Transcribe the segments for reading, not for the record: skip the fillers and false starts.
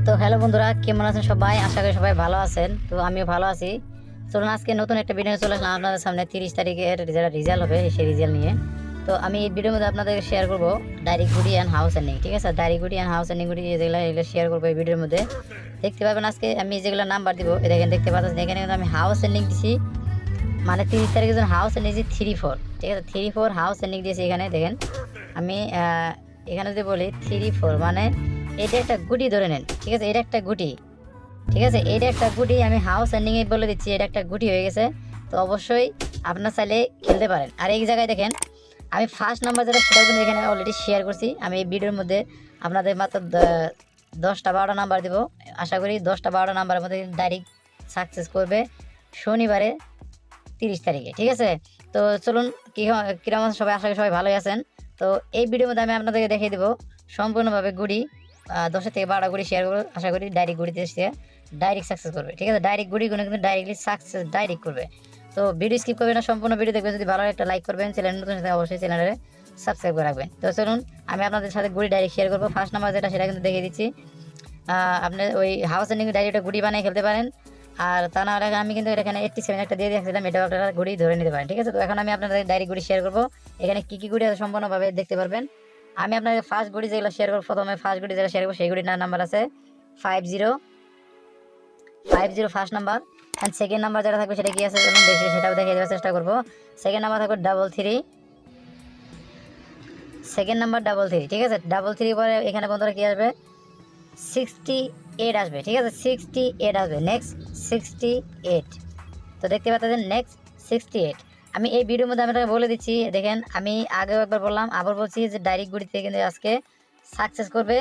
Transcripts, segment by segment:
তো হ্যালো বন্ধুরা, কেমন আছেন সবাই? আশা করি সবাই ভালো আছেন। তো আমিও ভালো আছি। চলুন আজকে নতুন একটা ভিডিও চলে আসলাম আপনাদের সামনে। 30 তারিখের যেটা রেজাল্ট হবে সেই রেজাল্ট নিয়ে। তো আমি এই ভিডিওর মধ্যে আপনাদেরকে শেয়ার করবো ডায়েরি গুডি অ্যান্ড হাউস এন্ডিং। ঠিক আছে, ডায়েরি গুডি অ্যান্ড হাউস এন্ডিং গুডি এগুলো শেয়ার করবো এই ভিডিওর মধ্যে। দেখতে পাবেন আজকে আমি যেগুলো নাম্বার দিব, দেখেন দেখতে পাচ্ছেন এখানে কিন্তু আমি হাউস এন্ডিং দিছি, মানে 30 তারিখের জন্য হাউস এন্ডিং দিয়েছি 3-4। ঠিক আছে, 3-4 হাউস এন্ডিং দিয়েছি। এখানে দেখেন আমি এখানে যদি বলি 3-4 মানে এটা একটা গুটি ধরে নেন। ঠিক আছে, এটা একটা গুটি। ঠিক আছে, এটা একটা গুটি আমি হাউস এন্ডিং এ বলে দিচ্ছি, এটা একটা গুটি হয়ে গেছে। তো অবশ্যই আপনার চাইলে খেলতে পারেন। আর এই জায়গায় দেখেন আমি ফার্স্ট নাম্বার যেটা সেটাও কিন্তু এখানে অলরেডি শেয়ার করছি। আমি এই ভিডিওর মধ্যে আপনাদের মাত্র 10টা-12টা নাম্বার দেবো। আশা করি 10টা-12টা নাম্বারের মধ্যে ডাইরেক্ট সাকসেস করবে শনিবারে 30 তারিখে। ঠিক আছে, তো চলুন কিরকম আছেন সবাই? আশা করি সবাই ভালোই আছেন। তো এই ভিডিওর মধ্যে আমি আপনাদেরকে দেখিয়ে দেবো সম্পূর্ণভাবে গুড়ি 10 থেকে 12টা গুড়ি শেয়ার করবো। আশা করি ডাইরেক্ট গুড়িতে এসে ডাইরেক্ট সাকসেস করবে। ঠিক আছে, ডাইরেক্ট গুড়িগুলো কিন্তু ডাইরেক্টলি সাকসেস ডাইরেক্ট করবে। তো ভিডিও স্কিপ করবেন না, সম্পূর্ণ ভিডিও দেখবেন। যদি ভালো একটা লাইক করবেন, চ্যানেল নতুন সাথে অবশ্যই চ্যানেলে সাবস্ক্রাইব করে রাখবেন। তো চলুন আমি আপনাদের সাথে গুড়ি ডাইরেক্ট শেয়ার করবো। ফার্স্ট নাম্বার যেটা সেটা কিন্তু দেখিয়ে দিচ্ছি। আপনি ওই হাউস এন্ডিং ডাইরেক্ট গুড়ি বানিয়ে খেলতে পারেন। আর তা না হলে আমি কিন্তু এখানে 87 একটা দিয়ে দিয়েছিলাম, এটাও আপনারা গুড়ি ধরে নিতে পারেন। ঠিক আছে, তো এখন আমি আপনাদের ডাইরেক্ট গুড়ি শেয়ার করবো। এখানে কী কী গুড়ি আছে সম্পূর্ণভাবে দেখতে পারবেন। আমি আপনাদের ফার্স্ট গুড়ি যেগুলো শেয়ার করবো, প্রথমে ফার্স্ট গুড়ি যেটা শেয়ার করবো সেই গুড়ির নাম্বার আছে 50 first number. And second number যেটা থাকবে সেটা কি আছে চলুন দেখি, সেটাও দেখিয়ে দেওয়ার চেষ্টা করবো। সেকেন্ড নাম্বার থাকবে 33, সেকেন্ড নাম্বার 33। ঠিক আছে, 33 পরে এখানে বন্ধুরা কি আসবে 68 আসবে। ঠিক আছে, 68 আসবে। নেক্সট 68। তো দেখতে পাচ্ছেন নেক্সট 68। আমি এই ভিডিওর মধ্যে আমি বলে দিচ্ছি, দেখেন আমি আগেও একবার বললাম আবার বলছি যে ডাইরেক্ট গুড়িতে কিন্তু আজকে সাকসেস করবে,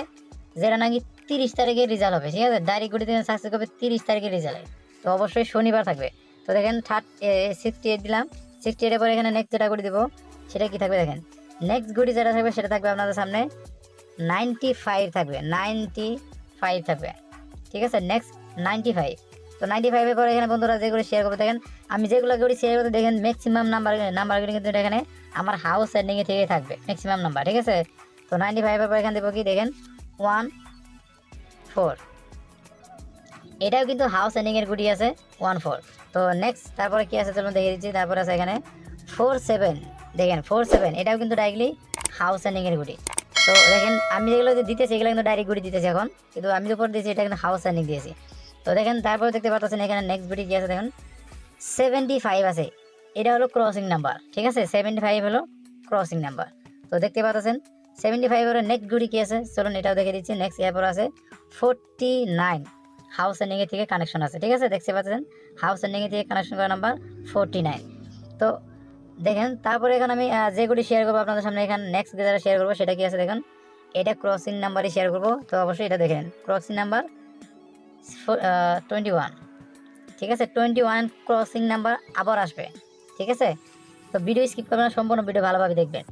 যেটা নাকি 30 তারিখের রেজাল্ট হবে। ঠিক আছে, ডাইরেক্ট গুড়িতে সাকসেস করবে 30 তারিখের রেজাল্টে। তো অবশ্যই শনিবার থাকবে। তো দেখেন 68 দিলাম। 68 এর পরে এখানে নেক্সট যেটা গুড়ি দেবো সেটা কি থাকবে দেখেন। নেক্সট গুড়ি যেটা থাকবে সেটা থাকবে আপনাদের সামনে 95 থাকবে, 95 থাকবে। ঠিক আছে, নেক্সট 95। তো 95-এর পরে এখানে বন্ধুরা যেগুলো শেয়ার করবে দেখেন, আমি যেগুলো করি শেয়ার করতে দেখেন ম্যাক্সিমাম নাম্বারগুলো কিন্তু এখানে আমার হাউস এন্ডিংয়ে থেকে থাকবে ম্যাক্সিমাম নাম্বার। ঠিক আছে, তো 95-এর পর এখানে দেবো কি দেখেন 14। এটাও কিন্তু হাউস এন্ডিংয়ের গুটি আছে 14। তো নেক্সট তারপরে কি আছে চলুন দেখিয়ে দিচ্ছি। তারপরে আছে এখানে 47। দেখেন 47, এটাও কিন্তু ডাইরেক্টলি হাউস এন্ডিংয়ের গুটি। তো দেখেন আমি যেগুলো দিতেছি এগুলো কিন্তু ডাইরেক্ট গুটি দিতেছি এখন, কিন্তু আমি উপর দিয়েছি এটা কিন্তু হাউস এন্ডিং দিয়েছি। তো দেখেন তারপরে দেখতে পাচ্ছেন এখানে নেক্সট গুটি কি আছে দেখুন 75 আছে, এটা হলো ক্রসিং নাম্বার। ঠিক আছে, 75 হলো ক্রসিং নাম্বার। তো দেখতে পাচ্ছেন 75 এর নেক্সট গুটি কি আছে চলুন এটাও দেখে দিচ্ছি। নেক্সট এরপর আছে 49, হাউস এন্ডিং এর থেকে কানেকশন আছে। ঠিক আছে, দেখতে পাচ্ছেন হাউস এন্ডিং এর থেকে কানেকশন করা নাম্বার 49। তো দেখেন তারপরে এখানে আমি যেগুলি শেয়ার করবো আপনাদের সামনে, এখানে নেক্সট যেটা শেয়ার করবো সেটা কি আছে দেখুন, এটা ক্রসিং নাম্বারই শেয়ার করবো। তো অবশ্যই এটা দেখেন ক্রসিং নাম্বার 21। ঠিক আছে, 21 ক্রসিং নাম্বার আবার আসবে। ঠিক আছে, তো ভিডিও স্কিপ করবেন না, সম্পূর্ণ ভিডিও ভালোভাবে দেখবেন।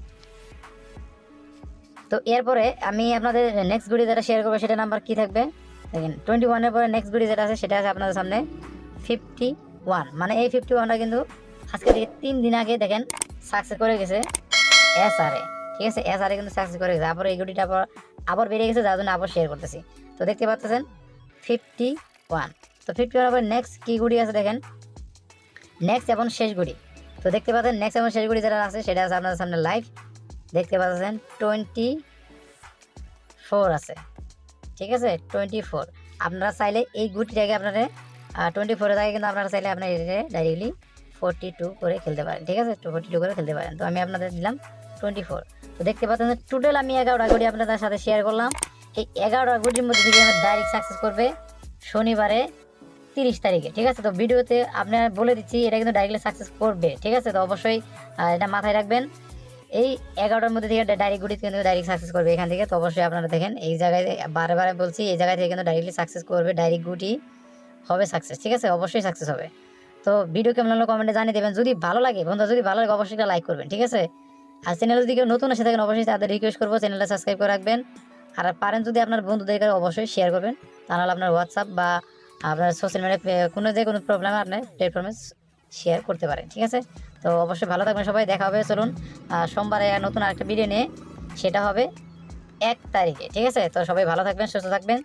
তো এরপরে আমি আপনাদের নেক্সট গুড়ি যেটা শেয়ার করবো সেটা নাম্বার কি থাকবে দেখেন 21-এর পরে নেক্সট গুড়ি যেটা আছে সেটা আছে আপনাদের সামনে 51। মানে এই 51টা কিন্তু আজকে থেকে 3 দিন আগে দেখেন সাকসেস করে গেছে SRA। ঠিক আছে, SRA কিন্তু সাকসেস করে গেছে। আবার এই গুড়িটা আবার বেড়ে গেছে, যার জন্য আবার শেয়ার করতেছি। তো দেখতে পাচ্ছেন 51। তো 51-এর পরে নেক্সট কি গুড়ি আছে দেখেন, নেক্সট এবং শেষ গুড়ি। তো দেখতে পাচ্ছেন নেক্সট এবং শেষ গুড়ি যেটা আছে সেটা আছে আপনাদের সামনে লাইভ। দেখতে পাচ্ছেন 24 আছে। ঠিক আছে, 24। আপনারা চাইলে এই গুটিটাকে আপনারা 24-এর জায়গায় কিন্তু আপনারা চাইলে আপনার ডাইরেক্টলি 42 করে খেলতে পারেন। ঠিক আছে, 42 করে খেলতে পারেন। তো আমি আপনাদের দিলাম 24। তো দেখতে পাচ্ছেন টোটাল আমি 11টা গুটি আপনাদের সাথে শেয়ার করলাম। এই 11টা গুটির মধ্যে থেকে আমরা ডাইরেক্ট সাকসেস করবে শনিবারে 30 তারিখে। ঠিক আছে, তো ভিডিওতে আপনারা বলে দিচ্ছি এটা কিন্তু ডাইরেক্টলি সাকসেস করবে। ঠিক আছে, তো অবশ্যই এটা মাথায় রাখবেন। এই 11টার মধ্যে থেকে ডাইরেক্ট গুটি কিন্তু ডাইরেক্ট সাকসেস করবে এখান থেকে। তো অবশ্যই আপনারা দেখেন এই জায়গায় বারে বলছি, এই জায়গায় থেকে কিন্তু ডাইরেক্টলি সাকসেস করবে, ডাইরেক্ট গুটি হবে সাকসেস। ঠিক আছে, অবশ্যই সাকসেস হবে। তো ভিডিও কেমন হলো কমেন্টে জানিয়ে দেবেন। যদি ভালো লাগে বন্ধু, যদি ভালো লাগে অবশ্যই একটা লাইক করবেন। ঠিক আছে, আর চ্যানেলে যদি কেউ নতুন এসে থাকেন অবশ্যই তাদের রিকোয়েস্ট করবো চ্যানেলটা সাবস্ক্রাইব করে রাখবেন। আর পারেন যদি আপনার বন্ধুদেরকে অবশ্যই শেয়ার করবেন, তাহলে আপনার হোয়াটসঅ্যাপ বা আপনার সোশ্যাল মিডিয়া কোনো প্রবলেমে আপনার প্ল্যাটফর্মে শেয়ার করতে পারেন। ঠিক আছে, তো অবশ্যই ভালো থাকবেন সবাই, দেখা হবে চলুন সোমবারে নতুন আরেকটা ভিডিও নিয়ে। সেটা হবে 1 তারিখে। ঠিক আছে, তো সবাই ভালো থাকবেন, সুস্থ থাকবেন।